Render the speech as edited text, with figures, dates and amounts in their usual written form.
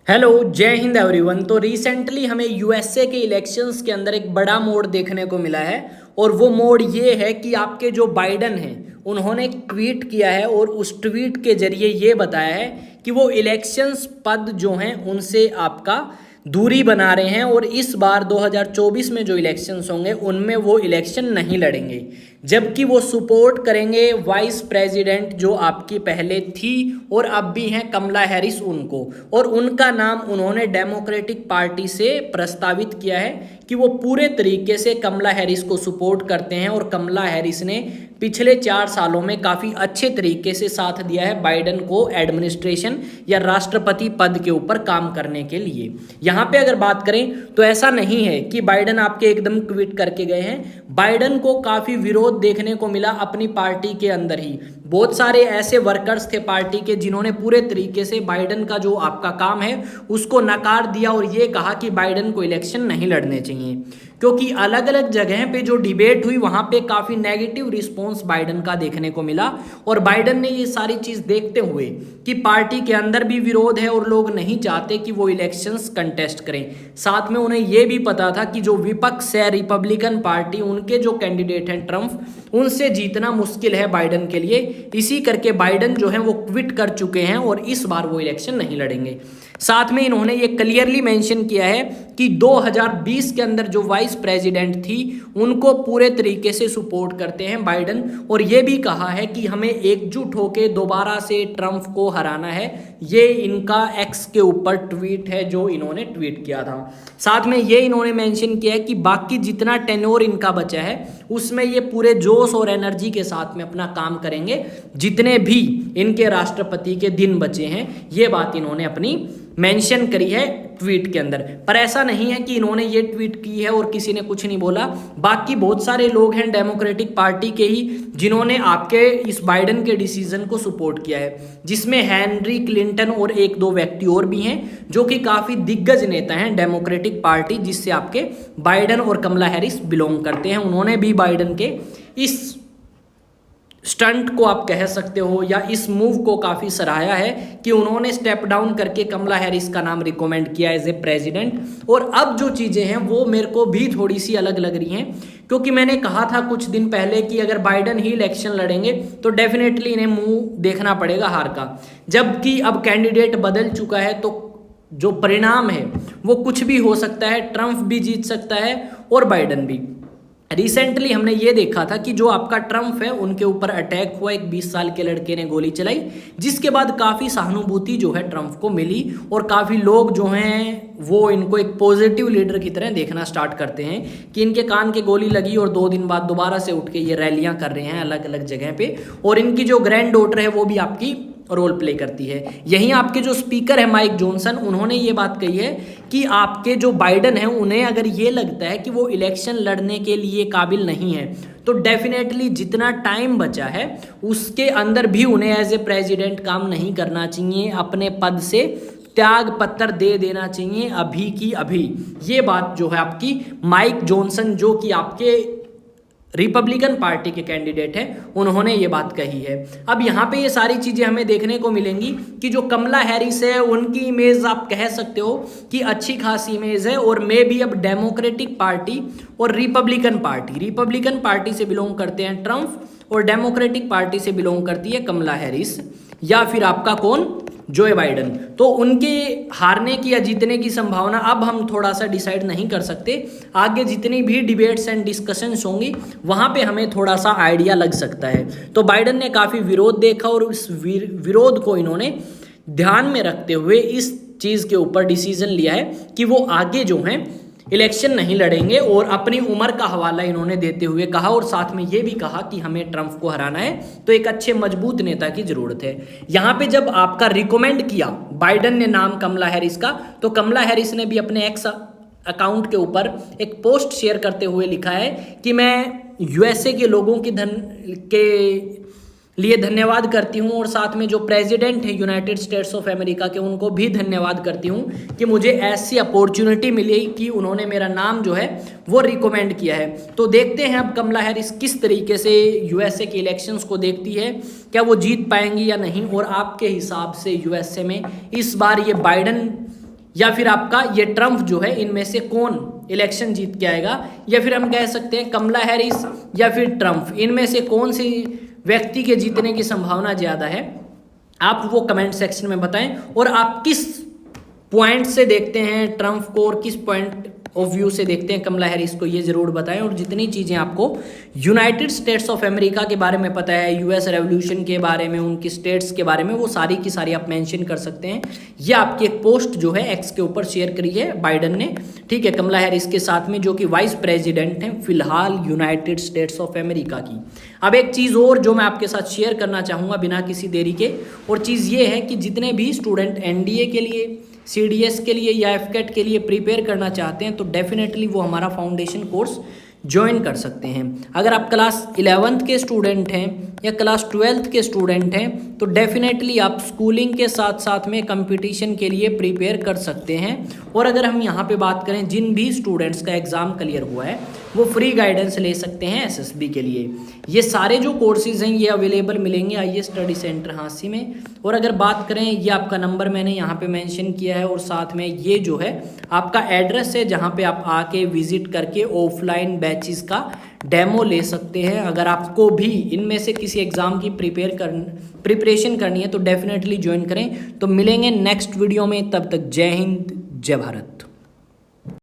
Hello, जय Hind everyone. तो recently हमें यूएसए के इलेक्शंस के अंदर एक बड़ा मोड़ देखने को मिला है और वो मोड़ ये है कि आपके जो बाइडन हैं उन्होंने एक ट्वीट किया है और उस ट्वीट के जरिए ये बताया है कि वो इलेक्शंस पद जो हैं उनसे आपका दूरी बना रहे हैं और इस बार 2024 में जो इलेक्शंस होंगे उनमें वो इलेक्शन नहीं लड़ेंगे, जबकि वो सपोर्ट करेंगे वाइस प्रेसिडेंट जो आपकी पहले थी और अब भी हैं कमला हैरिस उनको, और उनका नाम उन्होंने डेमोक्रेटिक पार्टी से प्रस्तावित किया है कि वो पूरे तरीके से कमला हैरिस को सपोर्ट करते हैं और कमला हैरिस ने पिछले 4 सालों में काफ़ी अच्छे तरीके से साथ दिया है बाइडन को एडमिनिस्ट्रेशन या राष्ट्रपति पद के ऊपर काम करने के लिए। यहाँ पे अगर बात करें तो ऐसा नहीं है कि बाइडन आपके एकदम ट्वीट करके गए हैं। बाइडन को काफ़ी विरोध देखने को मिला अपनी पार्टी के अंदर ही। बहुत सारे ऐसे वर्कर्स थे पार्टी के जिन्होंने पूरे तरीके से बाइडन का जो आपका काम है उसको नकार दिया और ये कहा कि बाइडन को इलेक्शन नहीं लड़ने चाहिए, क्योंकि अलग अलग जगह पे जो डिबेट हुई वहां पे काफ़ी नेगेटिव रिस्पॉन्स बाइडन का देखने को मिला। और बाइडन ने ये सारी चीज़ देखते हुए कि पार्टी के अंदर भी विरोध है और लोग नहीं चाहते कि वो इलेक्शंस कंटेस्ट करें, साथ में उन्हें ये भी पता था कि जो विपक्ष है रिपब्लिकन पार्टी, उनके जो कैंडिडेट हैं ट्रम्प, उनसे जीतना मुश्किल है बाइडन के लिए। इसी करके बाइडन जो है वो क्विट कर चुके हैं और इस बार वो इलेक्शन नहीं लड़ेंगे। साथ में इन्होंने ये क्लियरली मेंशन किया है कि 2020 के अंदर जो वाइस प्रेसिडेंट थी उनको पूरे तरीके से सपोर्ट करते हैं बाइडन, और ये भी कहा है कि हमें एकजुट होकर दोबारा से ट्रम्प को हराना है। ये इनका एक्स के ऊपर ट्वीट है जो इन्होंने ट्वीट किया था। साथ में ये इन्होंने मेंशन किया है कि बाकी जितना टेन्योर इनका बचा है उसमें ये पूरे जोश और एनर्जी के साथ में अपना काम करेंगे जितने भी इनके राष्ट्रपति के दिन बचे हैं। ये बात इन्होंने अपनी मेंशन करी है ट्वीट के अंदर। पर ऐसा नहीं है कि इन्होंने ये ट्वीट की है और किसी ने कुछ नहीं बोला। बाकी बहुत सारे लोग हैं डेमोक्रेटिक पार्टी के ही जिन्होंने आपके इस बाइडन के डिसीजन को सपोर्ट किया है, जिसमें हेनरी क्लिंटन और 1-2 व्यक्ति और भी हैं जो कि काफ़ी दिग्गज नेता हैं डेमोक्रेटिक पार्टी जिससे आपके बाइडन और कमला हैरिस बिलोंग करते हैं। उन्होंने भी बाइडन के इस स्टंट को आप कह सकते हो या इस मूव को काफ़ी सराहाया है कि उन्होंने स्टेप डाउन करके कमला हैरिस का नाम रिकमेंड किया एज ए प्रेसिडेंट। और अब जो चीज़ें हैं वो मेरे को भी थोड़ी सी अलग लग रही हैं, क्योंकि मैंने कहा था कुछ दिन पहले कि अगर बाइडन ही इलेक्शन लड़ेंगे तो डेफिनेटली इन्हें मुंह देखना पड़ेगा हार का। जबकि अब कैंडिडेट बदल चुका है तो जो परिणाम है वो कुछ भी हो सकता है, ट्रम्प भी जीत सकता है और बाइडन भी। रिसेंटली हमने ये देखा था कि जो आपका ट्रम्प है उनके ऊपर अटैक हुआ, एक 20 साल के लड़के ने गोली चलाई, जिसके बाद काफ़ी सहानुभूति जो है ट्रम्प को मिली और काफ़ी लोग जो हैं वो इनको एक पॉजिटिव लीडर की तरह देखना स्टार्ट करते हैं कि इनके कान के गोली लगी और 2 दिन बाद दोबारा से उठ के ये रैलियां कर रहे हैं अलग अलग जगह पे, और इनकी जो ग्रैंड डॉटर है वो भी आपकी रोल प्ले करती है। यहीं आपके जो स्पीकर है माइक जॉनसन, उन्होंने ये बात कही है कि आपके जो बाइडन है उन्हें अगर ये लगता है कि वो इलेक्शन लड़ने के लिए काबिल नहीं है तो डेफिनेटली जितना टाइम बचा है उसके अंदर भी उन्हें एज ए प्रेसिडेंट काम नहीं करना चाहिए, अपने पद से त्याग पत्र दे देना चाहिए अभी की अभी। ये बात जो है आपकी माइक जॉनसन जो कि आपके रिपब्लिकन पार्टी के कैंडिडेट हैं उन्होंने ये बात कही है। अब यहाँ पे ये सारी चीज़ें हमें देखने को मिलेंगी कि जो कमला हैरिस है उनकी इमेज आप कह सकते हो कि अच्छी खासी इमेज है, और मे भी अब डेमोक्रेटिक पार्टी और रिपब्लिकन पार्टी से बिलोंग करते हैं ट्रम्प और डेमोक्रेटिक पार्टी से बिलोंग करती है कमला हैरिस, या फिर आपका कौन, जो बाइडन। तो उनके हारने की या जीतने की संभावना अब हम थोड़ा सा डिसाइड नहीं कर सकते। आगे जितनी भी डिबेट्स एंड डिस्कशंस होंगी वहाँ पे हमें थोड़ा सा आइडिया लग सकता है। तो बाइडन ने काफ़ी विरोध देखा और उस विरोध को इन्होंने ध्यान में रखते हुए इस चीज़ के ऊपर डिसीजन लिया है कि वो आगे जो हैं इलेक्शन नहीं लड़ेंगे, और अपनी उम्र का हवाला इन्होंने देते हुए कहा और साथ में ये भी कहा कि हमें ट्रम्प को हराना है तो एक अच्छे मजबूत नेता की ज़रूरत है। यहाँ पे जब आपका रिकमेंड किया बाइडन ने नाम कमला हैरिस का, तो कमला हैरिस ने भी अपने एक्स अकाउंट के ऊपर एक पोस्ट शेयर करते हुए लिखा है कि मैं यूएसए के लोगों की के लिए धन्यवाद करती हूँ और साथ में जो प्रेसिडेंट है यूनाइटेड स्टेट्स ऑफ अमेरिका के उनको भी धन्यवाद करती हूँ कि मुझे ऐसी अपॉर्चुनिटी मिली कि उन्होंने मेरा नाम जो है वो रिकमेंड किया है। तो देखते हैं अब कमला हैरिस किस तरीके से यूएसए के इलेक्शंस को देखती है, क्या वो जीत पाएंगी या नहीं, और आपके हिसाब से यूएसए में इस बार ये बाइडन या फिर आपका ये ट्रम्प जो है, इनमें से कौन इलेक्शन जीत के आएगा, या फिर हम कह सकते हैं कमला हैरिस या फिर ट्रम्प, इनमें से कौन सी व्यक्ति के जीतने की संभावना ज़्यादा है, आप वो कमेंट सेक्शन में बताएं। और आप किस पॉइंट से देखते हैं ट्रम्प को और किस पॉइंट ऑफ व्यू से देखते हैं कमला हैरिस को, ये ज़रूर बताएं। और जितनी चीज़ें आपको यूनाइटेड स्टेट्स ऑफ अमेरिका के बारे में पता है, यूएस रेवोल्यूशन के बारे में, उनकी स्टेट्स के बारे में, वो सारी की सारी आप मेंशन कर सकते हैं। ये आपकी एक पोस्ट जो है एक्स के ऊपर शेयर करी है बाइडन ने, ठीक है, कमला हैरिस के साथ में, जो कि वाइस प्रेसिडेंट हैं फिलहाल यूनाइटेड स्टेट्स ऑफ अमेरिका की। अब एक चीज़ और जो मैं आपके साथ शेयर करना चाहूँगा बिना किसी देरी के, और चीज़ ये है कि जितने भी स्टूडेंट एनडीए के लिए, सीडीएस के लिए या एफकेट के लिए प्रिपेयर करना चाहते हैं तो डेफिनेटली वो हमारा फाउंडेशन कोर्स ज्वाइन कर सकते हैं। अगर आप क्लास 11th के स्टूडेंट हैं या क्लास 12th के स्टूडेंट हैं तो डेफिनेटली आप स्कूलिंग के साथ साथ में कंपटीशन के लिए प्रिपेयर कर सकते हैं। और अगर हम यहाँ पे बात करें, जिन भी स्टूडेंट्स का एग्ज़ाम क्लियर हुआ है वो फ्री गाइडेंस ले सकते हैं एसएसबी के लिए। ये सारे जो कोर्सेज़ हैं ये अवेलेबल मिलेंगे आईए स्टडी सेंटर हांसी में। और अगर बात करें, ये आपका नंबर मैंने यहाँ पे मेंशन किया है, और साथ में ये जो है आपका एड्रेस है जहाँ पे आप आके विजिट करके ऑफलाइन बैचेस का डेमो ले सकते हैं। अगर आपको भी इनमें से किसी एग्ज़ाम की प्रिपरेशन करनी है तो डेफिनेटली ज्वाइन करें। तो मिलेंगे नेक्स्ट वीडियो में, तब तक जय हिंद, जय भारत।